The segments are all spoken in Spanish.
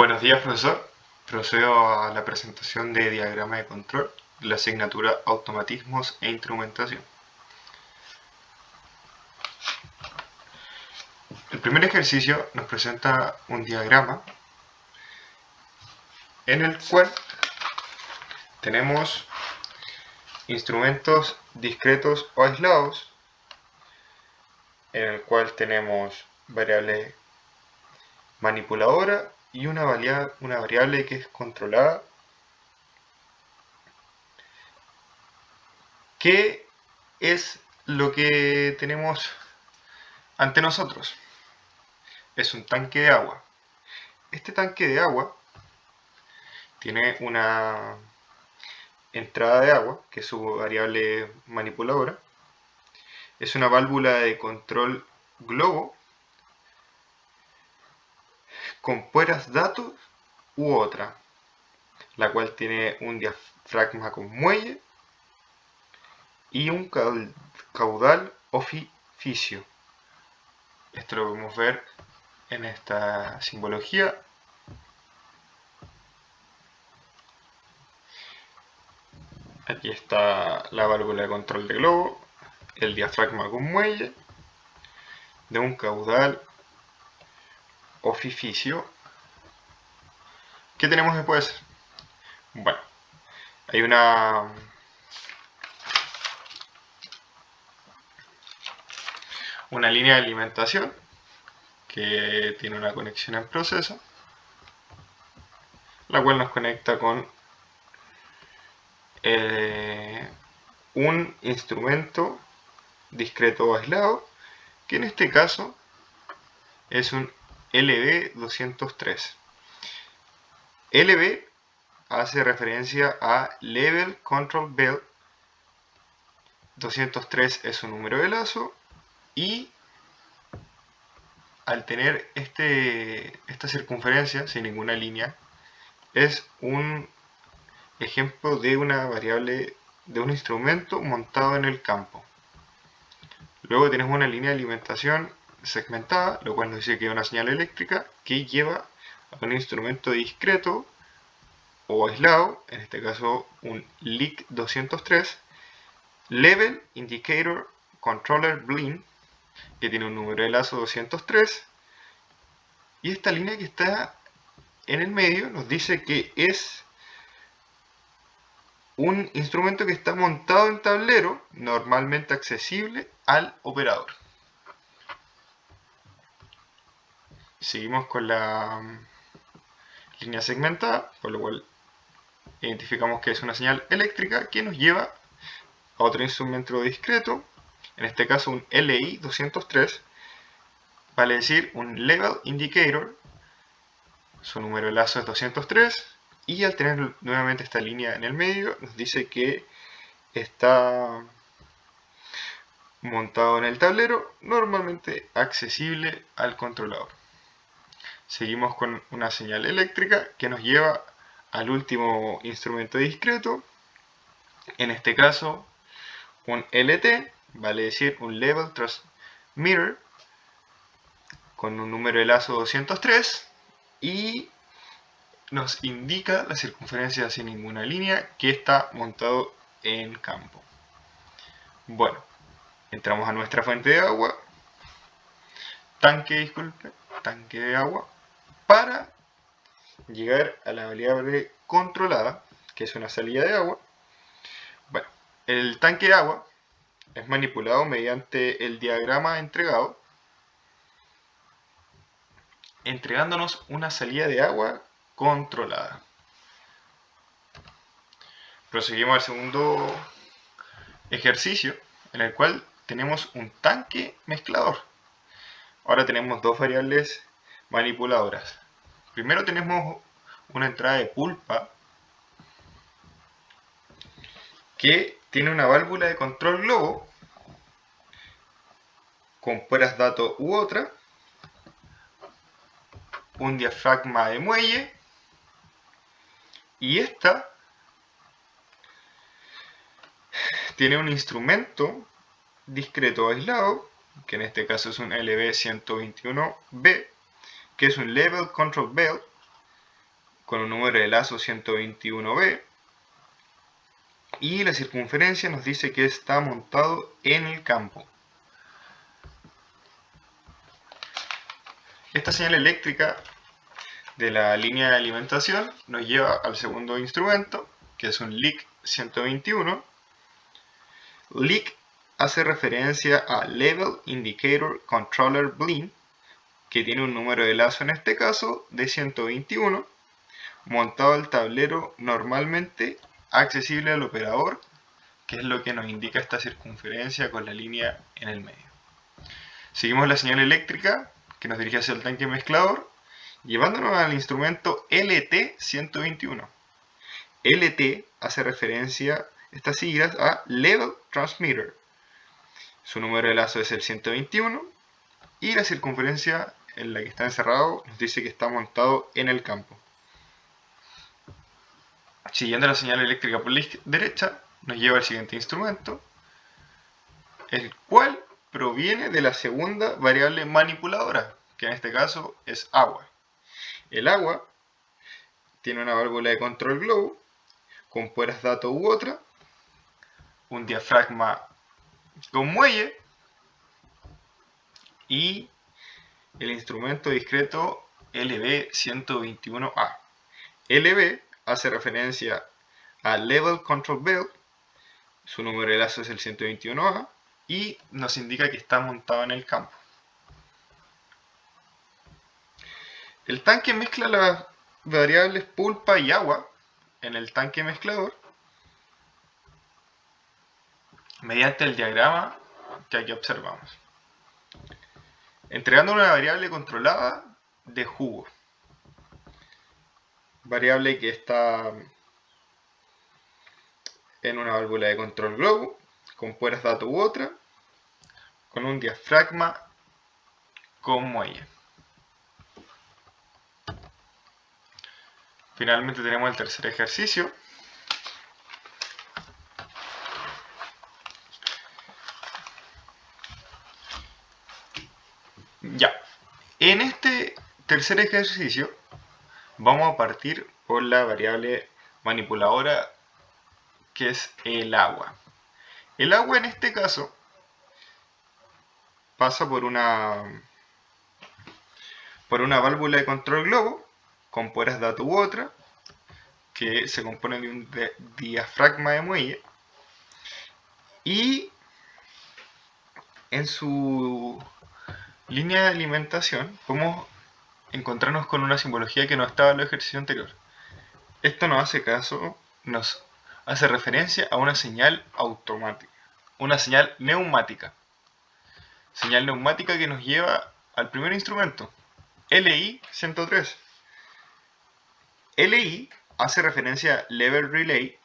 Buenos días, profesor. Procedo a la presentación de diagrama de control de la asignatura Automatismos e Instrumentación. El primer ejercicio nos presenta un diagrama en el cual tenemos instrumentos discretos o aislados, en el cual tenemos variable manipuladora y una variable que es controlada. ¿Qué es lo que tenemos ante nosotros? Es un tanque de agua. Este tanque de agua tiene una entrada de agua, que es su variable manipuladora. Es una válvula de control globo con puras datos u otra, la cual tiene un diafragma con muelle y un caudal orificio. Esto lo podemos ver en esta simbología. Aquí está la válvula de control de globo, el diafragma con muelle, de un caudal orificio. ¿Qué tenemos después? Bueno, hay una línea de alimentación que tiene una conexión en proceso, la cual nos conecta con un instrumento discreto o aislado, que en este caso es un LB203. LB hace referencia a Level Control Belt. 203 es un número de lazo y al tener esta circunferencia sin ninguna línea, es un ejemplo de una variable de un instrumento montado en el campo. Luego tenemos una línea de alimentación segmentada, lo cual nos dice que es una señal eléctrica que lleva a un instrumento discreto o aislado, en este caso un LIC 203, Level Indicator Controller Blin, que tiene un número de lazo 203, y esta línea que está en el medio nos dice que es un instrumento que está montado en tablero, normalmente accesible al operador. Seguimos con la línea segmentada, por lo cual identificamos que es una señal eléctrica que nos lleva a otro instrumento discreto, en este caso un LI 203, vale decir un Level Indicator, su número de lazo es 203, y al tener nuevamente esta línea en el medio nos dice que está montado en el tablero, normalmente accesible al controlador. Seguimos con una señal eléctrica que nos lleva al último instrumento discreto, en este caso un LT, vale decir un Level Transmitter, con un número de lazo 203, y nos indica la circunferencia sin ninguna línea que está montado en campo. Bueno, entramos a nuestra fuente de agua, tanque de agua, para llegar a la variable controlada, que es una salida de agua. Bueno, el tanque de agua es manipulado mediante el diagrama entregado, entregándonos una salida de agua controlada. Proseguimos al segundo ejercicio, en el cual tenemos un tanque mezclador. Ahora tenemos dos variables manipuladoras. Primero tenemos una entrada de pulpa que tiene una válvula de control globo con puras datos u otra, un diafragma de muelle, y esta tiene un instrumento discreto aislado, que en este caso es un LB121B, que es un Level Control Belt, con un número de lazo 121b, y la circunferencia nos dice que está montado en el campo. Esta señal eléctrica de la línea de alimentación nos lleva al segundo instrumento, que es un LIC 121. LIC hace referencia a Level Indicator Controller Blin, que tiene un número de lazo en este caso de 121, montado al tablero normalmente accesible al operador, que es lo que nos indica esta circunferencia con la línea en el medio. Seguimos la señal eléctrica que nos dirige hacia el tanque mezclador, llevándonos al instrumento LT121. LT hace referencia, estas siglas, a Level Transmitter. Su número de lazo es el 121 y la circunferencia en la que está encerrado nos dice que está montado en el campo. Siguiendo la señal eléctrica por la derecha, nos lleva al siguiente instrumento, el cual proviene de la segunda variable manipuladora, que en este caso es agua. El agua tiene una válvula de control globo, con puertas dato u otra, un diafragma con muelle y el instrumento discreto LB121A. LB hace referencia a Level Control Belt, su número de lazo es el 121A y nos indica que está montado en el campo. El tanque mezcla las variables pulpa y agua en el tanque mezclador mediante el diagrama que aquí observamos, entregando una variable controlada de jugo, variable que está en una válvula de control globo, con puertas dato u otra, con un diafragma con muelle. Finalmente tenemos el tercer ejercicio. Ya, en este tercer ejercicio vamos a partir por la variable manipuladora que es el agua. El agua en este caso pasa por una válvula de control globo con puertas dato u otra, que se compone de un diafragma de muelle, y en su línea de alimentación podemos encontrarnos con una simbología que no estaba en el ejercicio anterior. Esto nos hace referencia a una señal automática, una señal neumática. Señal neumática que nos lleva al primer instrumento, LI103. LI hace referencia a Level Relay,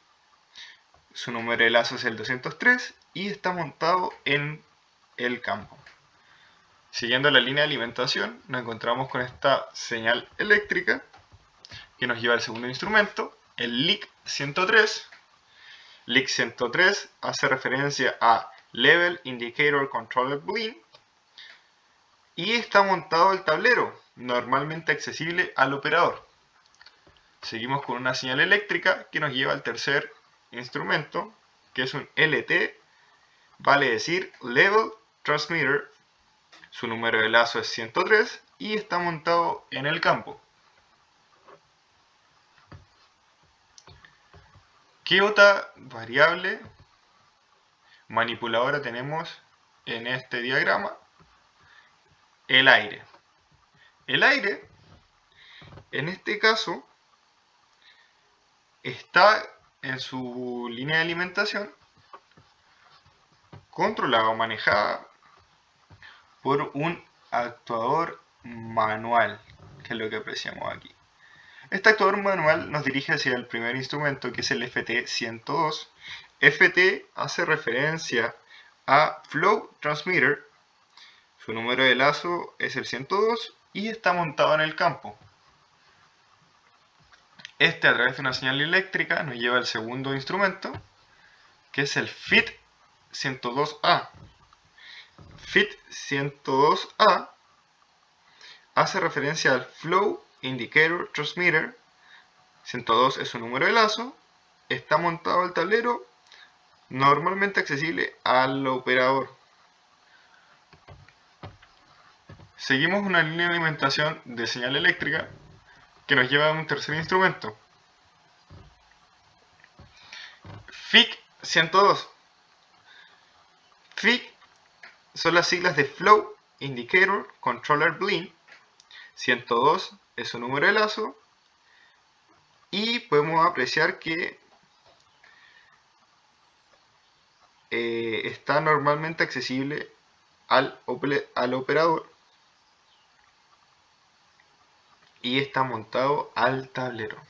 su número de lazo es el 203 y está montado en el campo. Siguiendo la línea de alimentación, nos encontramos con esta señal eléctrica que nos lleva al segundo instrumento, el LIC103. LIC103 hace referencia a Level Indicator Controller Blin y está montado al tablero, normalmente accesible al operador. Seguimos con una señal eléctrica que nos lleva al tercer instrumento, que es un LT, vale decir Level Transmitter. Su número de lazo es 103 y está montado en el campo. ¿Qué otra variable manipuladora tenemos en este diagrama? El aire. El aire, en este caso, está en su línea de alimentación controlada o manejada por un actuador manual, que es lo que apreciamos aquí. Este actuador manual nos dirige hacia el primer instrumento, que es el FT102. FT hace referencia a Flow Transmitter, su número de lazo es el 102 y está montado en el campo. Este, a través de una señal eléctrica, nos lleva al segundo instrumento, que es el FIT102A. FIT102A hace referencia al Flow Indicator Transmitter, 102 es su número de lazo, está montado al tablero, normalmente accesible al operador. Seguimos una línea de alimentación de señal eléctrica que nos lleva a un tercer instrumento. FIC 102. FIC son las siglas de Flow Indicator Controller Blink. 102 es su número de lazo y podemos apreciar que está normalmente accesible al operador y está montado al tablero.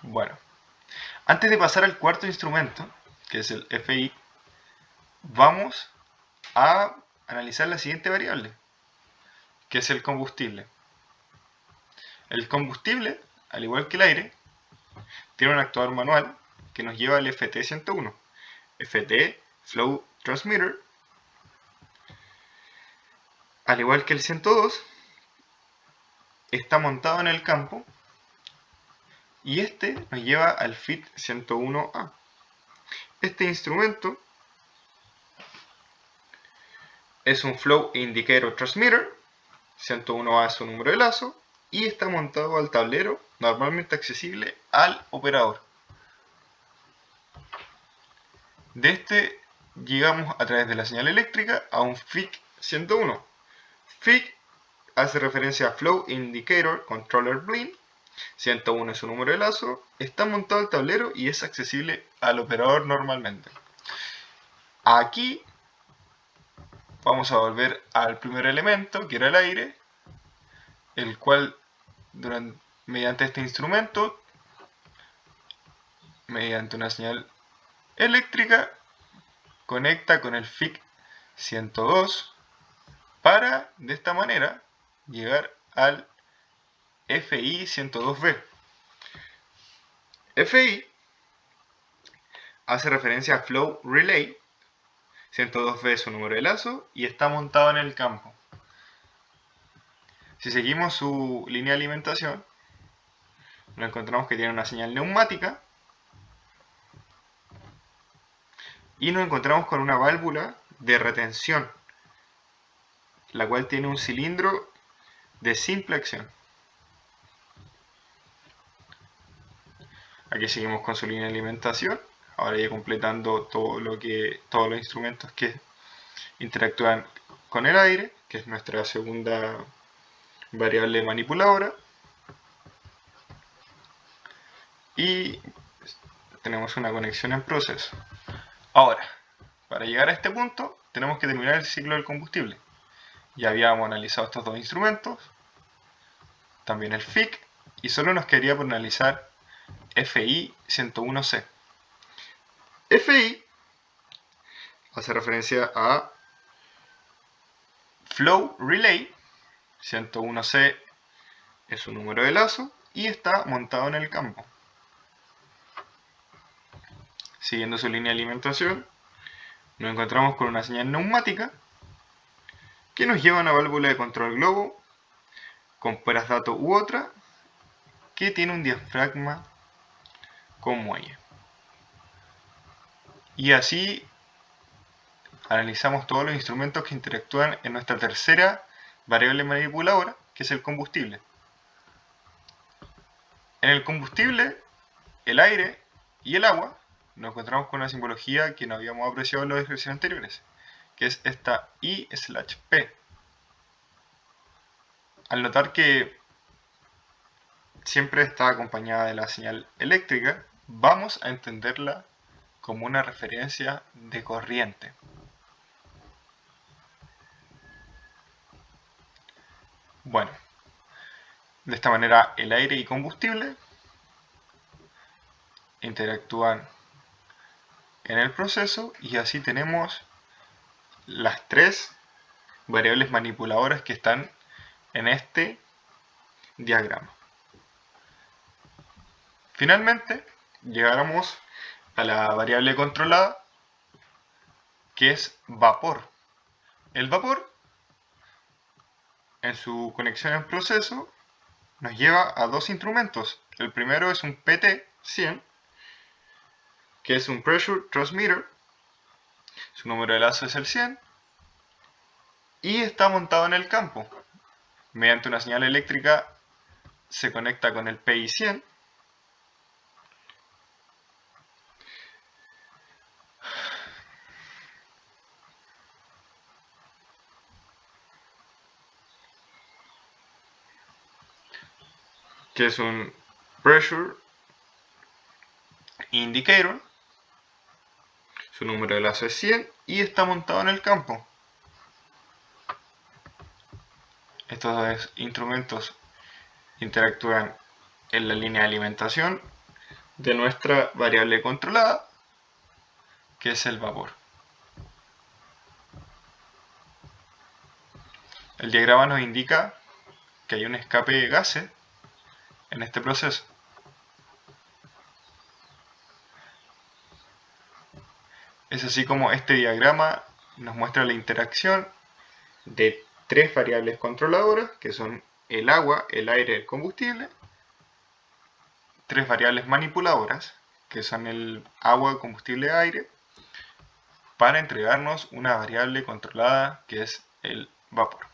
Bueno, antes de pasar al cuarto instrumento, que es el FI, vamos a analizar la siguiente variable, que es el combustible. El combustible, al igual que el aire, tiene un actuador manual que nos lleva al FT101. FT, Flow Transmitter, al igual que el 102, está montado en el campo y este nos lleva al FIT 101A. Este instrumento es un Flow Indicator Transmitter, 101A es su número de lazo, y está montado al tablero, normalmente accesible al operador. De este llegamos a través de la señal eléctrica a un FIC 101. FIC hace referencia a Flow Indicator Controller Blink, 101 es su número de lazo, está montado al tablero y es accesible al operador normalmente. Aquí vamos a volver al primer elemento, que era el aire, el cual mediante este instrumento, mediante una señal eléctrica, conecta con el FIC 102 para, de esta manera, llegar al FI 102B. FI hace referencia a Flow Relay, 102B es su número de lazo y está montado en el campo. Si seguimos su línea de alimentación, nos encontramos que tiene una señal neumática y nos encontramos con una válvula de retención, la cual tiene un cilindro de simple acción. Aquí seguimos con su línea de alimentación, ahora ya completando todos los instrumentos que interactúan con el aire, que es nuestra segunda variable manipuladora. Y tenemos una conexión en proceso. Ahora, para llegar a este punto, tenemos que terminar el ciclo del combustible. Ya habíamos analizado estos dos instrumentos, también el FIC, y solo nos quedaría por analizar FI 101C. FI hace referencia a Flow Relay, 101C es su número de lazo y está montado en el campo. Siguiendo su línea de alimentación, nos encontramos con una señal neumática que nos lleva a una válvula de control globo con puras datos u otra que tiene un diafragma con muelle. Y así analizamos todos los instrumentos que interactúan en nuestra tercera variable manipuladora, que es el combustible. En el combustible, el aire y el agua, nos encontramos con una simbología que no habíamos apreciado en los ejercicios anteriores, que es esta I/P. Al notar que siempre está acompañada de la señal eléctrica, vamos a entenderla como una referencia de corriente. Bueno, de esta manera el aire y combustible interactúan en el proceso y así tenemos las tres variables manipuladoras que están en este diagrama. Finalmente, llegáramos a la variable controlada, que es vapor. El vapor, en su conexión en proceso, nos lleva a dos instrumentos. El primero es un PT-100, que es un Pressure Transmitter. Su número de lazo es el 100 y está montado en el campo. Mediante una señal eléctrica se conecta con el PI-100. Que es un Pressure Indicator. Su número de lazo es 100 y está montado en el campo. Estos dos instrumentos interactúan en la línea de alimentación de nuestra variable controlada, que es el vapor. El diagrama nos indica que hay un escape de gases en este proceso. Es así como este diagrama nos muestra la interacción de tres variables controladoras, que son el agua, el aire y el combustible. Tres variables manipuladoras, que son el agua, el combustible y el aire, para entregarnos una variable controlada que es el vapor.